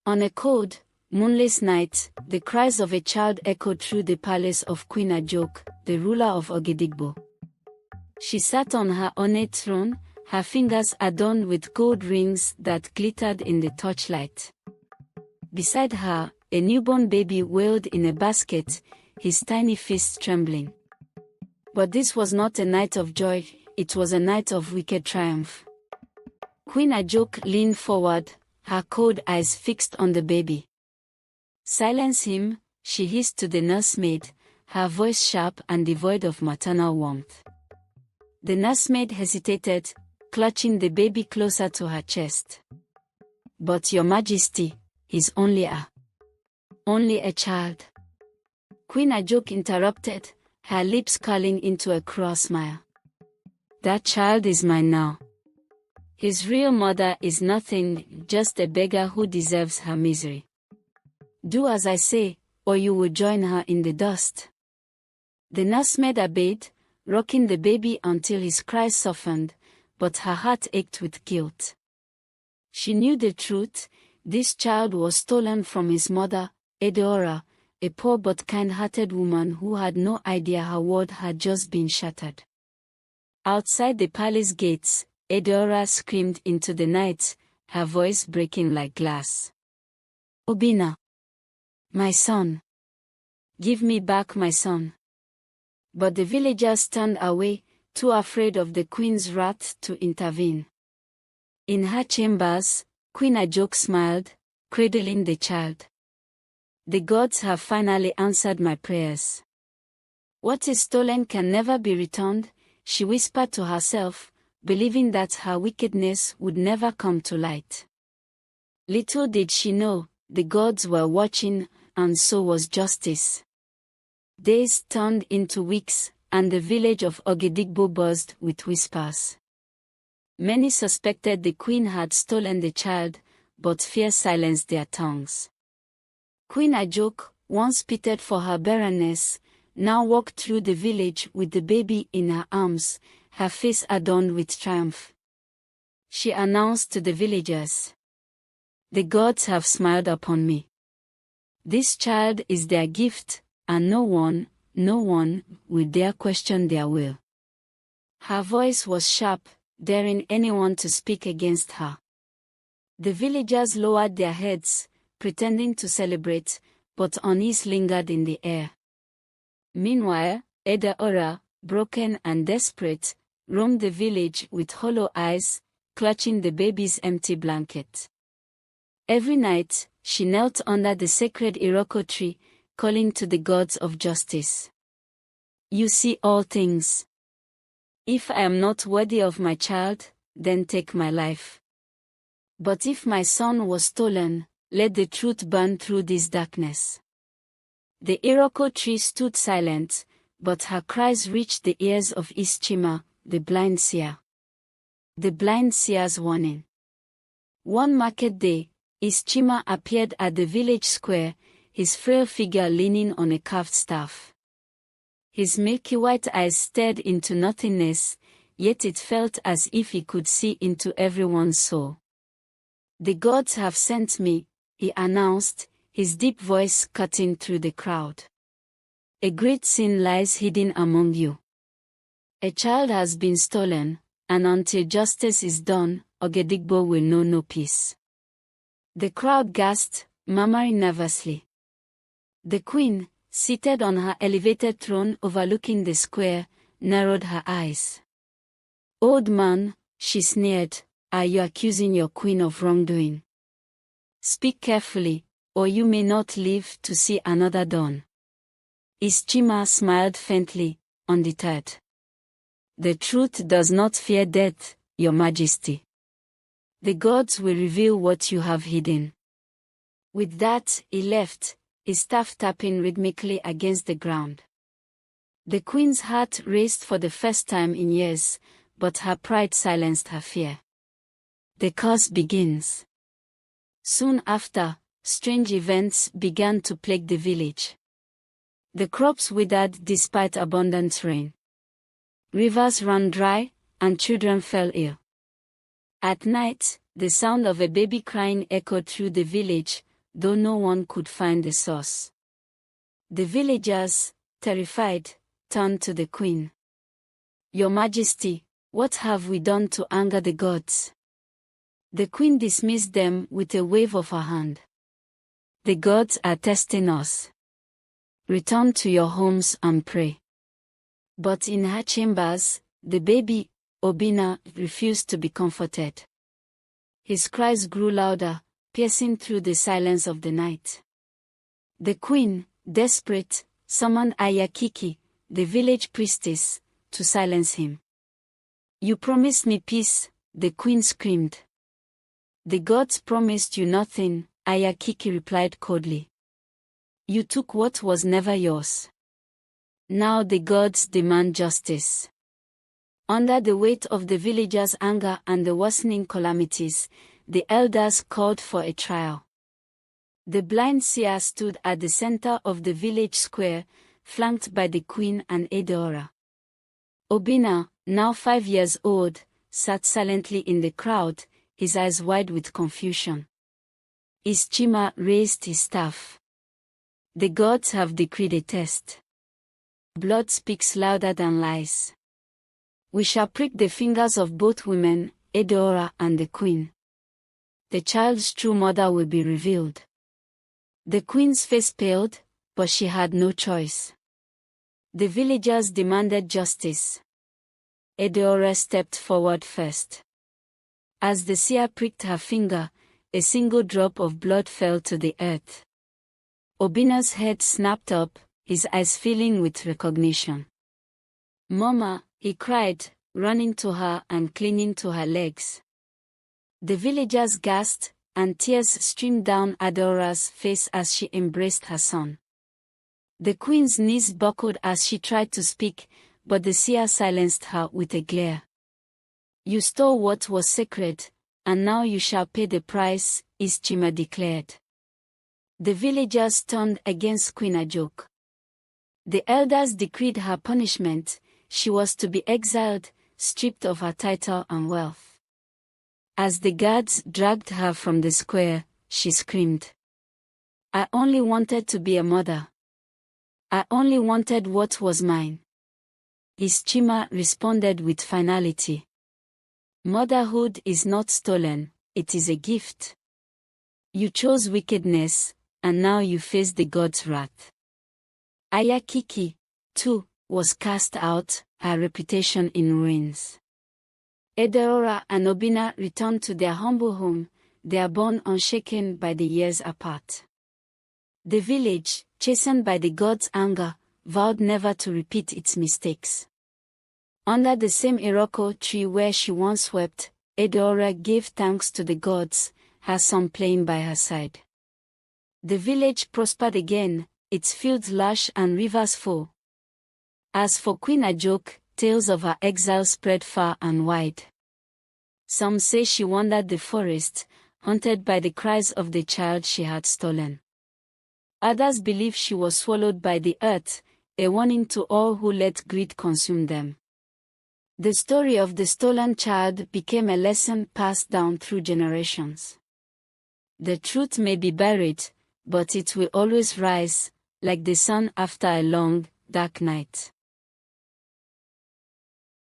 On a cold, moonless night, the cries of a child echoed through the palace of Queen Ajok, the ruler of Ogidigbo. She sat on her ornate throne, her fingers adorned with gold rings that glittered in the torchlight. Beside her, a newborn baby wailed in a basket, his tiny fists trembling. But this was not a night of joy, it was a night of wicked triumph. Queen Ajok leaned forward, her cold eyes fixed on the baby. "Silence him," she hissed to the nursemaid, her voice sharp and devoid of maternal warmth. The nursemaid hesitated, clutching the baby closer to her chest. "But Your Majesty, he's only a child." Queen Ajok interrupted, her lips curling into a cruel smile. "That child is mine now. His real mother is nothing, just a beggar who deserves her misery. Do as I say, or you will join her in the dust." The nursemaid obeyed, rocking the baby until his cries softened, but her heart ached with guilt. She knew the truth: this child was stolen from his mother, Edeora, a poor but kind-hearted woman who had no idea her world had just been shattered. Outside the palace gates, Edeora screamed into the night, her voice breaking like glass. "Obinna! My son! Give me back my son!" But the villagers turned away, too afraid of the queen's wrath to intervene. In her chambers, Queen Ajok smiled, cradling the child. "The gods have finally answered my prayers. What is stolen can never be returned," she whispered to herself, believing that her wickedness would never come to light. Little did she know, the gods were watching, and so was justice. Days turned into weeks, and the village of Ogidigbo buzzed with whispers. Many suspected the queen had stolen the child, but fear silenced their tongues. Queen Ajok, once pitied for her barrenness, now walked through the village with the baby in her arms, her face adorned with triumph. She announced to the villagers, "The gods have smiled upon me. This child is their gift, and no one will dare question their will." Her voice was sharp, daring anyone to speak against her. The villagers lowered their heads, pretending to celebrate, but unease lingered in the air. Meanwhile, Edeora, broken and desperate, roamed the village with hollow eyes, clutching the baby's empty blanket. Every night, she knelt under the sacred Iroko tree, calling to the gods of justice. "You see all things. If I am not worthy of my child, then take my life. But if my son was stolen, let the truth burn through this darkness." The Iroko tree stood silent, but her cries reached the ears of Ischima, the blind seer. The blind seer's warning. One market day, Ischima appeared at the village square, his frail figure leaning on a carved staff. His milky white eyes stared into nothingness, yet it felt as if he could see into everyone's soul. "The gods have sent me," he announced, his deep voice cutting through the crowd. "A great sin lies hidden among you. A child has been stolen, and until justice is done, Ogidigbo will know no peace." The crowd gasped, murmuring nervously. The queen, seated on her elevated throne overlooking the square, narrowed her eyes. "Old man," she sneered, "are you accusing your queen of wrongdoing? Speak carefully, or you may not live to see another dawn." Ischima smiled faintly, undeterred. "The truth does not fear death, Your Majesty. The gods will reveal what you have hidden." With that, he left, his staff tapping rhythmically against the ground. The queen's heart raced for the first time in years, but her pride silenced her fear. The curse begins. Soon after, strange events began to plague the village. The crops withered despite abundant rain. Rivers ran dry, and children fell ill. At night, the sound of a baby crying echoed through the village, though no one could find the source. The villagers, terrified, turned to the queen. "Your Majesty, what have we done to anger the gods?" The queen dismissed them with a wave of her hand. "The gods are testing us. Return to your homes and pray." But in her chambers, the baby, Obina, refused to be comforted. His cries grew louder, piercing through the silence of the night. The queen, desperate, summoned Ayakiki, the village priestess, to silence him. "You promised me peace," the queen screamed. "The gods promised you nothing," Ayakiki replied coldly. "You took what was never yours. Now the gods demand justice." Under the weight of the villagers' anger and the worsening calamities, the elders called for a trial. The blind seer stood at the center of the village square, flanked by the queen and Edeora. Obina, now 5 years old, sat silently in the crowd, his eyes wide with confusion. Ischima raised his staff. "The gods have decreed a test. Blood speaks louder than lies. We shall prick the fingers of both women, Edeora and the queen. The child's true mother will be revealed." The queen's face paled, but she had no choice. The villagers demanded justice. Edeora stepped forward first. As the seer pricked her finger, a single drop of blood fell to the earth. Obina's head snapped up, his eyes filling with recognition. "Mama," he cried, running to her and clinging to her legs. The villagers gasped, and tears streamed down Edeora's face as she embraced her son. The queen's knees buckled as she tried to speak, but the seer silenced her with a glare. "You stole what was sacred, and now you shall pay the price," Ischima declared. The villagers turned against Queen Ajok. The elders decreed her punishment. She was to be exiled, stripped of her title and wealth. As the guards dragged her from the square, she screamed, "I only wanted to be a mother. I only wanted what was mine." Ischima responded with finality. "Motherhood is not stolen, it is a gift. You chose wickedness, and now you face the gods' wrath." Ayakiki, too, was cast out, her reputation in ruins. Edeora and Obina returned to their humble home, their bond unshaken by the years apart. The village, chastened by the gods' anger, vowed never to repeat its mistakes. Under the same Iroko tree where she once wept, Edeora gave thanks to the gods, her son playing by her side. The village prospered again, its fields lush and rivers full. As for Queen Ajok, tales of her exile spread far and wide. Some say she wandered the forest, haunted by the cries of the child she had stolen. Others believe she was swallowed by the earth, a warning to all who let greed consume them. The story of the stolen child became a lesson passed down through generations. The truth may be buried, but it will always rise, like the sun after a long, dark night.